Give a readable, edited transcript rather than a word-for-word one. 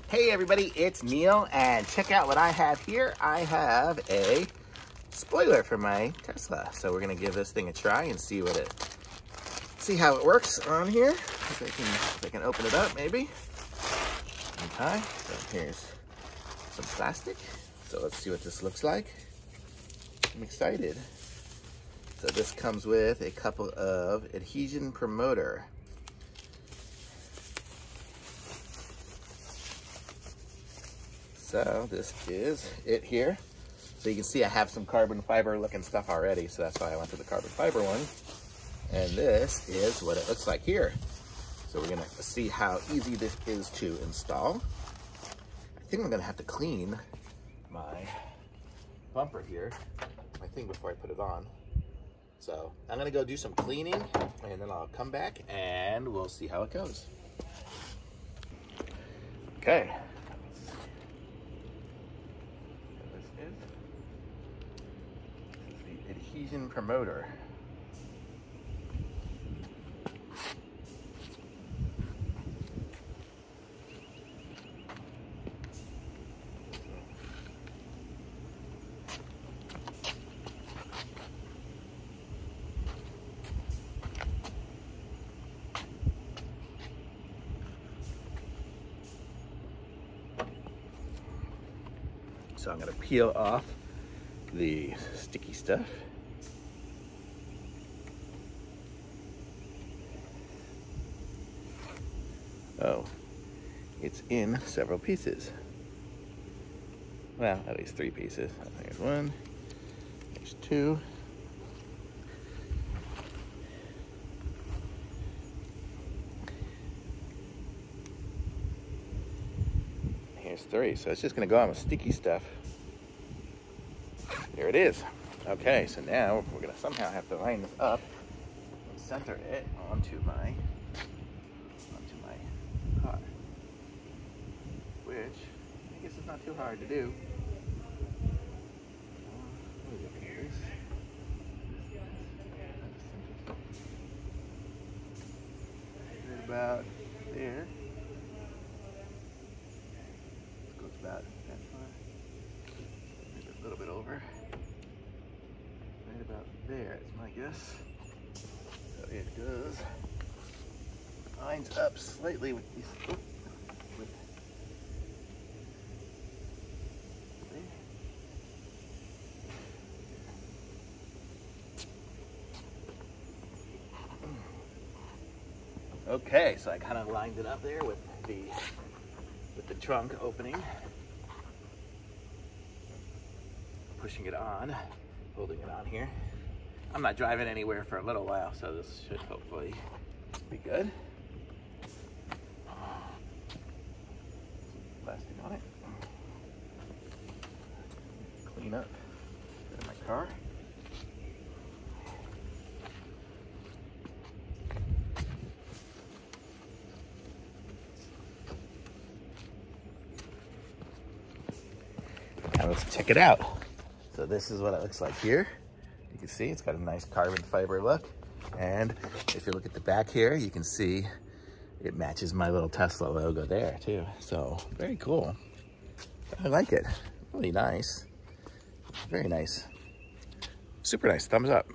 Hey everybody, it's Neil, and check out what I have here. I have a spoiler for my Tesla. So we're gonna give this thing a try and see how it works on here. If I can open it up, maybe. Okay, so here's some plastic. So let's see what this looks like. I'm excited. So this comes with a couple of adhesion promoter. So this is it here. So you can see I have some carbon fiber looking stuff already, so that's why I went to the carbon fiber one. And this is what it looks like here. So we're gonna see how easy this is to install. I think I'm gonna have to clean my bumper here, my thing, before I put it on. So I'm gonna go do some cleaning and then I'll come back and we'll see how it goes. Okay. This is the adhesion promoter. So I'm gonna peel off the sticky stuff. Oh, it's in several pieces. Well, at least 3 pieces. There's 1, there's 2. Here's 3, so it's just gonna go on with sticky stuff. There it is. Okay, so now we're gonna somehow have to line this up and center it onto my car, which I guess is not too hard to do. Right about there. This goes about that far. Maybe a little bit over. Right about there is my guess. So it goes, lines up slightly with these. Okay, so I kind of lined it up there with the trunk opening, pushing it on, holding it on here. I'm not driving anywhere for a little while, so this should hopefully be good. Plastic on it. Clean up my car. Now let's check it out. So this is what it looks like here. You can see it's got a nice carbon fiber look. And if you look at the back here, you can see it matches my little Tesla logo there too. So very cool. I like it. Really nice. Very nice. Super nice. Thumbs up.